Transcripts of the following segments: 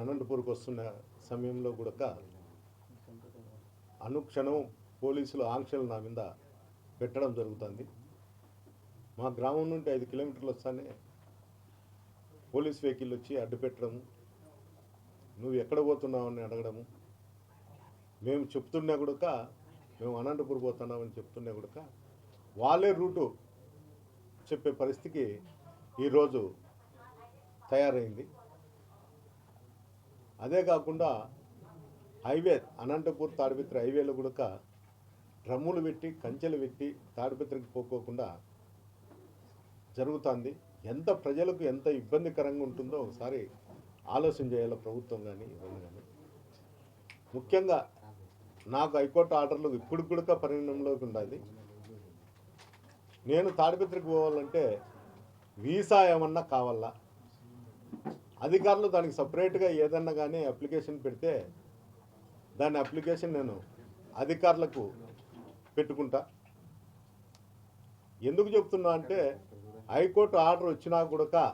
అనంతపూర్కి వస్తున్న సమయంలో కూడా అనుక్షణం పోలీసులు ఆంక్షలు నా మీద పెట్టడం జరుగుతుంది. మా గ్రామం నుండి 5 కిలోమీటర్లు వస్తానే పోలీస్ వెహికల్ వచ్చి అడ్డు పెట్టడము, నువ్వు ఎక్కడ పోతున్నావు అని అడగడము, మేము చెప్తున్నా కూడా మేము అనంతపూర్ పోతున్నామని చెప్తున్నా కూడా వాళ్ళే రూటు చెప్పే పరిస్థితికి ఈరోజు తయారైంది. అదే కాకుండా హైవే అనంతపూర్ తాడిపత్రి హైవేలో కూడా డ్రమ్ములు పెట్టి కంచెలు పెట్టి తాడిపత్రికి పోకోకుండా జరుగుతుంది. ఎంత ప్రజలకు ఎంత ఇబ్బందికరంగా ఉంటుందో ఒకసారి ఆలోచన చేయాలి ప్రభుత్వం కానీ ఇవన్నీ కానీ. ముఖ్యంగా నాకు హైకోర్టు ఆర్డర్లు ఇప్పుడు కూడా పరిగణనలోకి ఉండాలి. నేను తాడిపత్రికి పోవాలంటే వీసా ఏమన్నా కావాలా, అధికారులు దానికి సపరేట్గా ఏదన్నా కానీ అప్లికేషన్ పెడితే దాని అప్లికేషన్ నేను అధికారులకు పెట్టుకుంటా. ఎందుకు చెప్తున్నా అంటే హైకోర్టు ఆర్డర్ వచ్చినా కూడా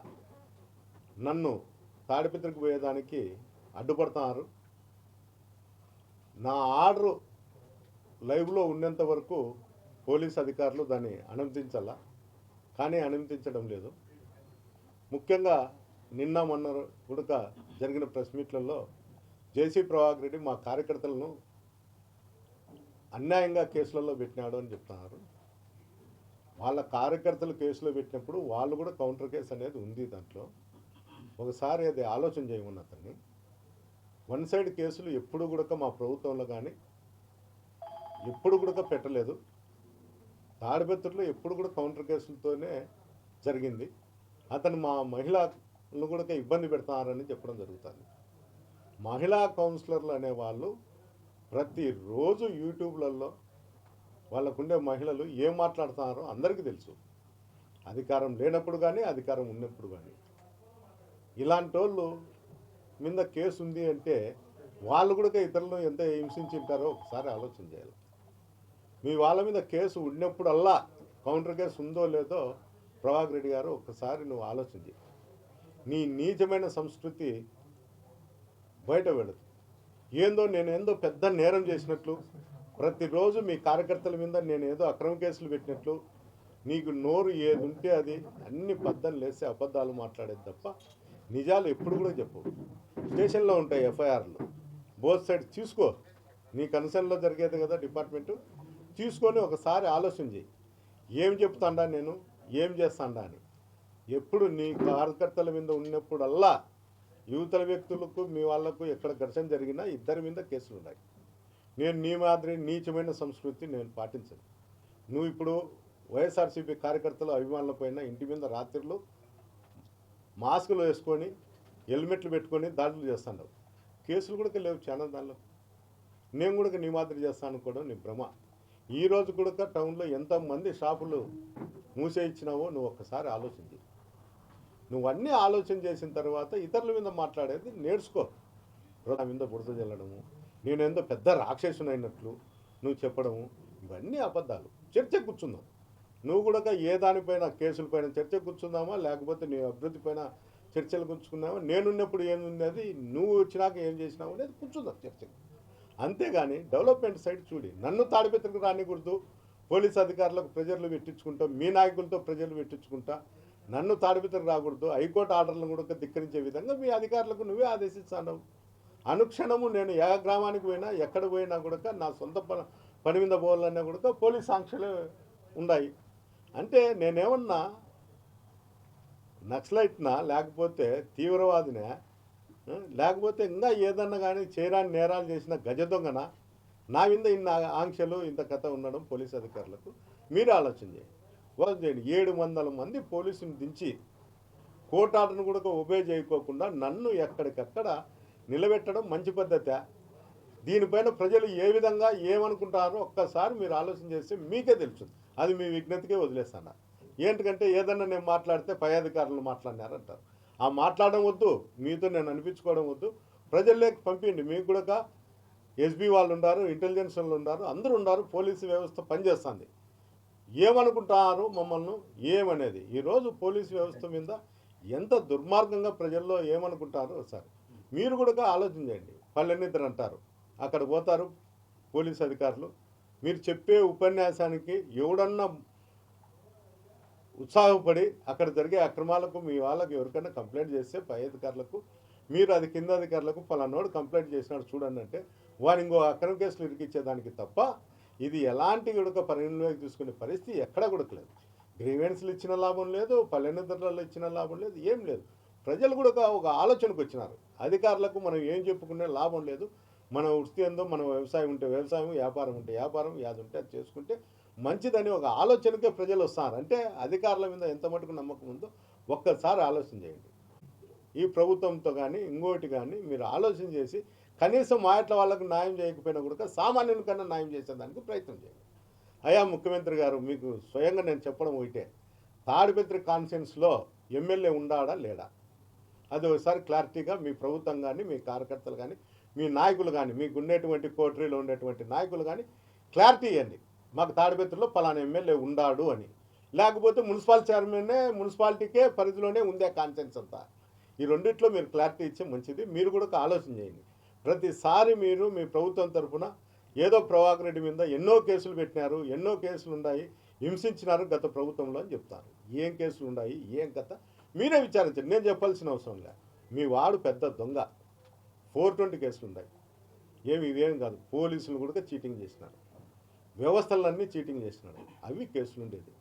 నన్ను తాడిపత్రికి పోయేదానికి అడ్డుపడుతున్నారు. నా ఆర్డరు లైవ్లో ఉన్నంత వరకు పోలీస్ అధికారులు దాన్ని అనుమతించాలా, కానీ అనుమతించడం లేదు. ముఖ్యంగా నిన్న మొన్న కూడా జరిగిన ప్రెస్ మీట్లలో జేసీ ప్రభాకర్ రెడ్డి మా కార్యకర్తలను అన్యాయంగా కేసులలో పెట్టినాడు అని చెప్తున్నారు. వాళ్ళ కార్యకర్తలు కేసులో పెట్టినప్పుడు వాళ్ళు కూడా కౌంటర్ కేసు అనేది ఉంది. దాంట్లో ఒకసారి అది ఆలోచన చేయమని అతన్ని. వన్ సైడ్ కేసులు ఎప్పుడు కూడా మా ప్రభుత్వంలో కానీ ఎప్పుడు కూడా పెట్టలేదు. తాడిపత్రిలో ఎప్పుడు కూడా కౌంటర్ కేసులతోనే జరిగింది. అతను మా మహిళలను కూడా ఇబ్బంది పెడతారని చెప్పడం జరుగుతుంది. మహిళా కౌన్సిలర్లు అనేవాళ్ళు ప్రతిరోజు యూట్యూబ్లలో వాళ్ళకుండే మహిళలు ఏం మాట్లాడుతున్నారో అందరికీ తెలుసు. అధికారం లేనప్పుడు కానీ అధికారం ఉన్నప్పుడు కానీ ఇలాంటి వాళ్ళు మీద కేసు ఉంది అంటే వాళ్ళు కూడా ఇతరులను ఎంత హింసించుంటారో ఒకసారి ఆలోచన చేయాలి. మీ వాళ్ళ మీద కేసు ఉన్నప్పుడల్లా కౌంటర్ కేసు ఉందో లేదో ప్రభాకర్ రెడ్డి గారు ఒకసారి నువ్వు ఆలోచన చేయి. నీ నీచమైన సంస్కృతి బయట వెళ్ళదు. నేనేందో పెద్ద నేరం చేసినట్లు, ప్రతిరోజు మీ కార్యకర్తల మీద నేనేదో అక్రమ కేసులు పెట్టినట్లు, నీకు నోరు ఏది ఉంటే అది అన్ని పద్దలు లేసి అబద్ధాలు మాట్లాడేది తప్ప నిజాలు ఎప్పుడు కూడా చెప్పవు. స్టేషన్లో ఉంటాయి ఎఫ్ఐఆర్లు, బోత్ సైడ్ చూసుకో. నీ కన్సర్న్లో జరిగేది కదా డిపార్ట్మెంటు, చూసుకొని ఒకసారి ఆలోచన చేయి. ఏం చెప్తాండా నేను, ఏం చేస్తాండా అని. ఎప్పుడు నీ కార్యకర్తల మీద ఉన్నప్పుడల్లా యువతల వ్యక్తులకు మీ వాళ్లకు ఎక్కడ ఘర్షణ జరిగినా ఇద్దరి మీద కేసులు ఉన్నాయి. నేను నీ మాదిరి నీచమైన సంస్కృతి నేను పాటించను. నువ్వు ఇప్పుడు వైఎస్ఆర్సీపీ కార్యకర్తలు అభిమానుల పైన ఇంటి మీద రాత్రులు మాస్కులు వేసుకొని హెల్మెట్లు పెట్టుకొని దాడులు చేస్తున్నావు. కేసులు కూడా లేవు చాలా దానిలో. నేను కూడా నీ మాదిరి చేస్తాను కూడా నీ భ్రమ. ఈరోజు కూడా టౌన్లో ఎంతమంది షాపులు మూసేయించినావో నువ్వు ఒక్కసారి ఆలోచించి. నువ్వు అన్నీ ఆలోచన చేసిన తర్వాత ఇతరుల మీద మాట్లాడేది నేర్చుకో. నా మీద బురద చల్లడము, నేనేందో పెద్ద రాక్షసునైనట్లు నువ్వు చెప్పడము, ఇవన్నీ అబద్ధాలు. చర్చ కూర్చుందాం. నువ్వు కూడా ఏ దానిపైన కేసుల పైన చర్చ కూర్చుందామా, లేకపోతే నీ అభివృద్ధి పైన చర్చలు కూర్చుకున్నావా, నేనున్నప్పుడు ఏమున్నది, నువ్వు వచ్చినాక ఏం చేసినావు అనేది కూర్చుందాం చర్చకు. అంతేగాని డెవలప్మెంట్ సైడ్ చూడి. నన్ను తాడిపత్రికి రానికూడదు, పోలీస్ అధికారులకు ప్రెజర్లు పెట్టించుకుంటా, మీ నాయకులతో ప్రెజర్లు పెట్టించుకుంటా నన్ను తాడిపత్రికి రాకూడదు, హైకోర్టు ఆర్డర్లను కూడా ధిక్కరించే విధంగా మీ అధికారులకు నువ్వే ఆదేశిస్తాను. అనుక్షణము నేను ఏ గ్రామానికి పోయినా ఎక్కడ పోయినా కూడా నా సొంత పని మీద పోవాలన్నా కూడా పోలీస్ ఆంక్షలు ఉన్నాయి. అంటే నేనేమన్నా నక్సలైట్నా, లేకపోతే తీవ్రవాదినా, లేకపోతే ఇంకా ఏదన్నా కానీ చేయరాని నేరాలు చేసిన గజ దొంగన? నా మీద ఇన్న ఆంక్షలు ఇంత కథ ఉండడం పోలీస్ అధికారులకు మీరు ఆలోచన చేయండి. 700 మంది పోలీసుని దించి కోర్టు ఆర్డర్ను కూడా ఒబే చేయకోకుండా నన్ను ఎక్కడికక్కడ నిలబెట్టడం మంచి పద్ధతే? దీనిపైన ప్రజలు ఏ విధంగా ఏమనుకుంటారో ఒక్కసారి మీరు ఆలోచన చేస్తే మీకే తెలుస్తుంది. అది మీ విజ్ఞతకే వదిలేస్తాను. ఏంటంటే ఏదన్నా నేను మాట్లాడితే పై అధికారులు మాట్లాడినారంటారు. ఆ మాట్లాడడం వద్దు, మీతో నేను అనిపించుకోవడం వద్దు. ప్రజల్లోకి పంపించండి. మీకు కూడా ఎస్బీ వాళ్ళు ఉన్నారు, ఇంటెలిజెన్స్ వాళ్ళు ఉన్నారు, అందరూ ఉన్నారు. పోలీసు వ్యవస్థ పనిచేస్తుంది. ఏమనుకుంటారు మమ్మల్ని ఏమనేది. ఈరోజు పోలీసు వ్యవస్థ మీద ఎంత దుర్మార్గంగా ప్రజల్లో ఏమనుకుంటారో ఒకసారి మీరు కూడా ఆలోచన చేయండి. పల్లెనిద్దరు అంటారు, అక్కడ పోతారు పోలీస్ అధికారులు, మీరు చెప్పే ఉపన్యాసానికి ఎవడన్నా ఉత్సాహపడి అక్కడ జరిగే అక్రమాలకు మీ వాళ్ళకి ఎవరికైనా కంప్లైంట్ చేస్తే పై అధికారులకు, మీరు అది కింద అధికారులకు పలానోడు కంప్లైంట్ చేసినాడు చూడండి అంటే వారు ఇంకో అక్రమ కేసులు ఇరికిచ్చేదానికి తప్ప ఇది ఎలాంటి కూడా పరిగణలోకి తీసుకునే పరిస్థితి ఎక్కడా కూడా లేదు. గ్రీవెన్స్లు ఇచ్చిన లాభం లేదు, పల్లెనిద్రలలో ఇచ్చిన లాభం లేదు, ఏం లేదు. ప్రజలు కూడా ఒక ఆలోచనకు వచ్చినారు. అధికారులకు మనం ఏం చెప్పుకునే లాభం లేదు. మన వృత్తి ఏందో, మన వ్యవసాయం ఉంటే వ్యవసాయం, వ్యాపారం ఉంటే వ్యాపారం, యాది ఉంటే అది చేసుకుంటే మంచిదని ఒక ఆలోచనకే ప్రజలు వస్తారు. అంటే అధికారుల మీద ఎంత మటుకు నమ్మకం ఉందో ఒక్కసారి ఆలోచన చేయండి. ఈ ప్రభుత్వంతో కానీ ఇంకోటి కానీ మీరు ఆలోచన చేసి కనీసం మా ఇట్ల వాళ్ళకు న్యాయం చేయకపోయినా కూడా సామాన్యునికన్నా న్యాయం చేసేదానికి ప్రయత్నం చేయండి. అయ్యా ముఖ్యమంత్రి గారు, మీకు స్వయంగా నేను చెప్పడం ఒకటే, తాడిపత్రి కాన్ఫరెన్స్లో ఎమ్మెల్యే ఉండాడా లేడా అది ఒకసారి క్లారిటీగా మీ ప్రభుత్వం కానీ, మీ కార్యకర్తలు కానీ, మీ నాయకులు కానీ, మీకు ఉండేటువంటి కోటరీలో ఉండేటువంటి నాయకులు కానీ క్లారిటీ ఇవ్వండి. మాకు తాడిపత్రిలో పలానా ఎమ్మెల్యే ఉండాడు అని. లేకపోతే మున్సిపల్ చైర్మన్నే మున్సిపాలిటీకే పరిధిలోనే ఉందే కాన్ఫరెన్స్ అంతా. ఈ రెండిట్లో మీరు క్లారిటీ ఇచ్చే మంచిది. మీరు కూడా ఆలోచన చేయండి. ప్రతిసారి మీరు మీ ప్రభుత్వం తరఫున ఏదో ప్రభాకర్ రెడ్డి మీద ఎన్నో కేసులు పెట్టినారు, ఎన్నో కేసులు ఉన్నాయి, హింసించినారు గత ప్రభుత్వంలో అని చెప్తారు. ఏం కేసులు ఉన్నాయి, ఏం కథ మీరే విచారించండి. నేను చెప్పాల్సిన అవసరం లేదు. మీ వాడు పెద్ద దొంగ, 420 కేసులు ఉన్నాయి. ఇవేం కాదు, పోలీసులు కూడా చీటింగ్ చేసినారు, వ్యవస్థలన్నీ చీటింగ్ చేసినారు, అవి కేసులు ఉండేది.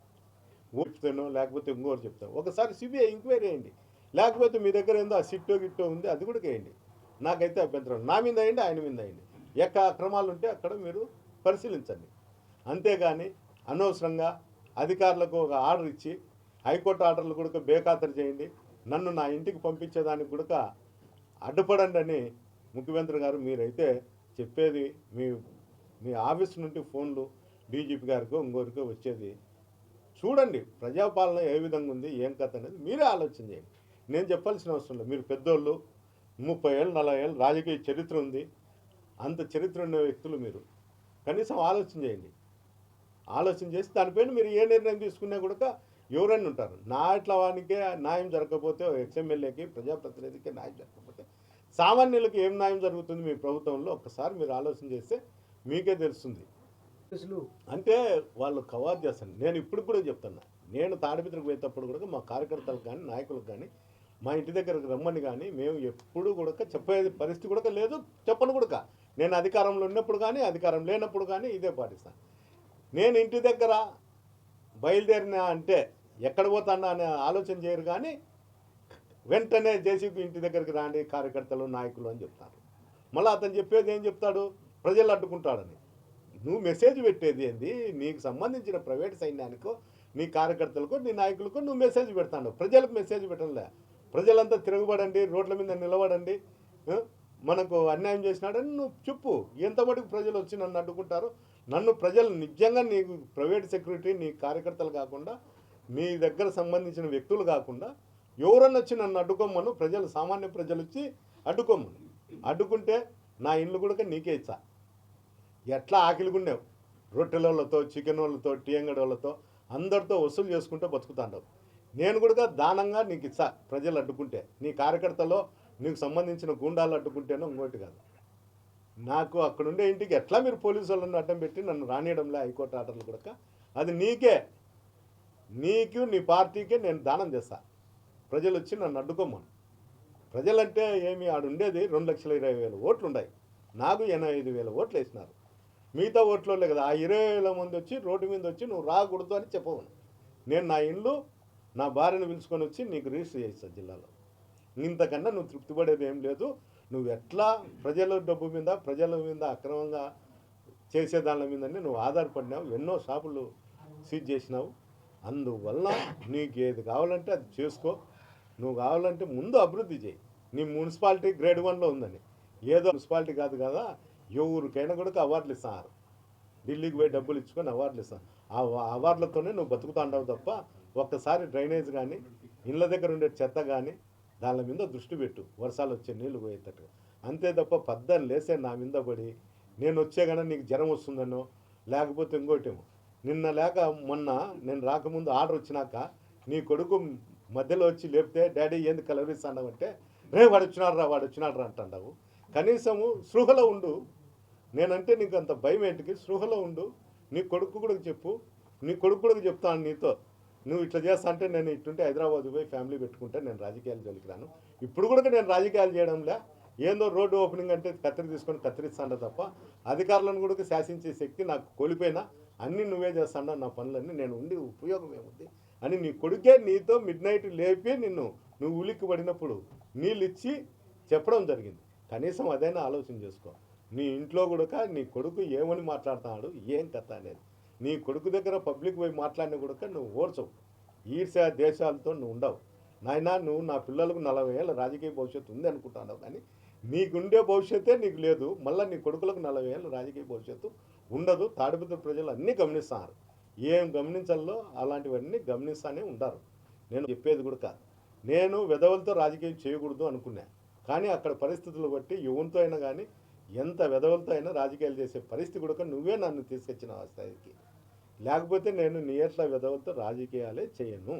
చెప్తానో లేకపోతే ఇంకోటి చెప్తాను, ఒకసారి సిబిఐ ఎంక్వైరీ వేయండి. లేకపోతే మీ దగ్గర ఏందో ఆ సిట్టో గిట్టో ఉంది, అది కూడా వేయండి. నాకైతే అభ్యంతరం, నా మీద అయ్యండి, ఆయన మీద అయ్యండి. ఎక్కడ అక్రమాలు ఉంటే అక్కడ మీరు పరిశీలించండి. అంతేగాని అనవసరంగా అధికారులకు ఒక ఆర్డర్ ఇచ్చి హైకోర్టు ఆర్డర్లు కూడా బేఖాతరు చేయండి, నన్ను నా ఇంటికి పంపించేదానికి కూడా అడ్డుపడండి అని ముఖ్యమంత్రి గారు మీరైతే చెప్పేది. మీ మీ ఆఫీస్ నుండి ఫోన్లు డీజీపీ గారికో ఇంకోరికో వచ్చేది చూడండి. ప్రజాపాలన ఏ విధంగా ఉంది, ఏం కథ అనేది మీరే ఆలోచన చేయండి. నేను చెప్పాల్సిన అవసరం లేదు. మీరు పెద్దోళ్ళు, 30 ఏళ్ళు 40 ఏళ్ళు రాజకీయ చరిత్ర ఉంది, అంత చరిత్ర ఉన్న వ్యక్తులు మీరు. కనీసం ఆలోచన చేయండి. ఆలోచన చేసి దానిపైన మీరు ఏ నిర్ణయం తీసుకున్నా కూడా ఎవరైనా ఉంటారు. నా ఇట్లా వానికే న్యాయం జరగకపోతే, ఎక్స్ఎమ్మెల్యేకి ప్రజాప్రతినిధికి న్యాయం జరగకపోతే సామాన్యులకు ఏం న్యాయం జరుగుతుంది మీ ప్రభుత్వంలో ఒక్కసారి మీరు ఆలోచన చేస్తే మీకే తెలుస్తుంది. అంటే వాళ్ళు కవాత్ చేస్తాను. నేను ఇప్పుడు కూడా చెప్తున్నా, నేను తాడిపత్రికి పోయేటప్పుడు కూడా మా కార్యకర్తలకు కానీ నాయకులకు కానీ మా ఇంటి దగ్గరకు రమ్మని కానీ మేము ఎప్పుడు కూడా చెప్పే పరిస్థితి కూడా లేదు, చెప్పను కూడా. నేను అధికారంలో ఉన్నప్పుడు కానీ అధికారం లేనప్పుడు కానీ ఇదే పాటిస్తాను. నేను ఇంటి దగ్గర బయలుదేరినా అంటే ఎక్కడ పోతానా అనే ఆలోచన చేయరు, కానీ వెంటనే జేసీబీ ఇంటి దగ్గరికి రాండి కార్యకర్తలు నాయకులు అని చెప్తారు. మళ్ళీ అతను చెప్పేది ఏం చెప్తాడు, ప్రజలు అడ్డుకుంటాడని. నువ్వు మెసేజ్ పెట్టేది ఏంది, నీకు సంబంధించిన ప్రైవేట్ సైన్యానికో నీ కార్యకర్తలకో నీ నాయకులకో నువ్వు మెసేజ్ పెడతాడు, ప్రజలకు మెసేజ్ పెట్టడంలే. ప్రజలంతా తిరగబడండి, రోడ్ల మీద నిలబడండి, మనకు అన్యాయం చేసినాడని నువ్వు చెప్పు. ఎంత మటుకు ప్రజలు వచ్చి నన్ను అడ్డుకుంటారు, నన్ను ప్రజలు నిజంగా నీకు ప్రైవేట్ సెక్యూరిటీ నీ కార్యకర్తలు కాకుండా నీ దగ్గర సంబంధించిన వ్యక్తులు కాకుండా ఎవరన్నా వచ్చి నన్ను అడ్డుకోమను, ప్రజలు సామాన్య ప్రజలు వచ్చి అడ్డుకోమను. అడ్డుకుంటే నా ఇల్లు కూడా నీకే ఇచ్చా. ఎట్లా ఆకిలిగుండేవు, రొట్టెలతో చికెన్ వాళ్ళతో టీయంగడి వాళ్ళతో అందరితో వసూలు చేసుకుంటూ బతుకుతాండవు. నేను కూడా దానంగా నీకు ఇచ్చా. ప్రజలు అడ్డుకుంటే, నీ కార్యకర్తలో నీకు సంబంధించిన గూండాలు అడ్డుకుంటేనో ఇంకోటి కాదు. నాకు అక్కడుండే ఇంటికి ఎట్లా మీరు పోలీసు వాళ్ళని అడ్డం పెట్టి నన్ను రానియడంలే హైకోర్టు ఆర్డర్లు కూడా, అది నీకే, నీకు నీ పార్టీకే నేను దానం చేస్తా. ప్రజలు వచ్చి నన్ను అడ్డుకోమను. ప్రజలంటే ఏమి, ఆడుండేది 2,20,000 ఓట్లు ఉన్నాయి, నాకు 85,000 ఓట్లు వేసినారు. మిగతా ఓట్లోనే కదా ఆ 20,000 మంది వచ్చి రోడ్డు మీద వచ్చి నువ్వు రాకూడదు అని చెప్పవను. నేను నా ఇల్లు నా భార్యను పిలుచుకొని వచ్చి నీకు రిజిస్టర్ చేస్తా జిల్లాలో. ఇంతకన్నా నువ్వు తృప్తిపడేది ఏం లేదు. నువ్వు ఎట్లా ప్రజల డబ్బు మీద ప్రజల మీద అక్రమంగా చేసే దాని మీదనే నువ్వు ఆధారపడినావు, ఎన్నో షాపులు సీజ్ చేసినావు. అందువల్ల నీకు ఏది కావాలంటే అది చేసుకో. నువ్వు కావాలంటే ముందు అభివృద్ధి చేయి. నీ మున్సిపాలిటీ గ్రేడ్ 1లో ఉందని, ఏదో మున్సిపాలిటీ కాదు కదా, ఎవరికైనా కూడా అవార్డులు ఇస్తారు. ఢిల్లీకి పోయి డబ్బులు ఇచ్చుకొని అవార్డులు ఇస్తాను. ఆ అవార్డులతోనే నువ్వు బతుకుతాండవు తప్ప ఒక్కసారి డ్రైనేజ్ కానీ ఇళ్ళ దగ్గర ఉండే చెత్త కానీ దాని మీద దృష్టి పెట్టు, వర్షాలు వచ్చే నీళ్లు పోయేటట్టు. అంతే తప్ప పద్దలు లేసే నా మీద పడి నేను వచ్చే కన్నా నీకు జ్వరం వస్తుందనో లేకపోతే ఇంకోటేమో. నిన్న లేక మొన్న నేను రాకముందు ఆర్డర్ వచ్చినాక నీ కొడుకు మధ్యలో వచ్చి లేపితే డాడీ ఏంది కలవరిస్తాడవంటే వాడు వచ్చినాడు రా అంటావు. కనీసము స్పృహలో ఉండు. నేనంటే నీకు అంత భయం ఏంటికి? స్పృహలో ఉండు. నీ కొడుకు కూడా చెప్పు. నీ కొడుకు కూడా చెప్తాను నీతో, నువ్వు ఇట్లా చేస్తా అంటే నేను ఇట్టుంటే హైదరాబాద్ పోయి ఫ్యామిలీ పెట్టుకుంటే నేను రాజకీయాలు జోలికి రాను. ఇప్పుడు కూడా నేను రాజకీయాలు చేయడంలే. ఏందో రోడ్డు ఓపెనింగ్ అంటే కత్తిరి తీసుకొని కత్తిరిస్తాను తప్ప అధికారులను కూడా శాసించే శక్తి నాకు కోల్పోయినా అన్నీ నువ్వే చేస్తాను నా పనులన్నీ, నేను ఉండి ఉపయోగం ఏముంది అని నీ కొడుకే నీతో మిడ్ నైట్ లేపి నువ్వు ఉలిక్కి పడినప్పుడు నీళ్ళు ఇచ్చి చెప్పడం జరిగింది. కనీసం అదైనా ఆలోచన చేసుకో. నీ ఇంట్లో కూడా నీ కొడుకు ఏమని మాట్లాడుతున్నాడు, ఏం కథ అనేది నీ కొడుకు దగ్గర పబ్లిక్ పోయి మాట్లాడినా కూడా నువ్వు ఓర్చవు. ఈర్ష్య దేశాలతో నువ్వు ఉండవు. నాయనా, నువ్వు నా పిల్లలకు 40 ఏళ్ళ రాజకీయ భవిష్యత్తు ఉంది అనుకుంటున్నావు, కానీ నీకుండే భవిష్యత్తే నీకు లేదు. మళ్ళీ నీ కొడుకులకు 40 ఏళ్ళ రాజకీయ భవిష్యత్తు ఉండదు. తాడిపత్రి ప్రజలు అన్నీ గమనిస్తున్నారు. ఏం గమనించాలో అలాంటివన్నీ గమనిస్తూనే ఉంటారు. నేను చెప్పేది కూడా కాదు, నేను వెధవలతో రాజకీయం చేయకూడదు అనుకున్నా. కానీ అక్కడ పరిస్థితులు బట్టి ఎవరితో అయినా కానీ ఎంత వెధవలతో అయినా రాజకీయాలు చేసే పరిస్థితి కూడా నువ్వే నన్ను తీసుకొచ్చిన ఆ స్థాయికి. లేకపోతే నేను నీ ఎట్లా వెధవలతో రాజకీయాలే చేయను.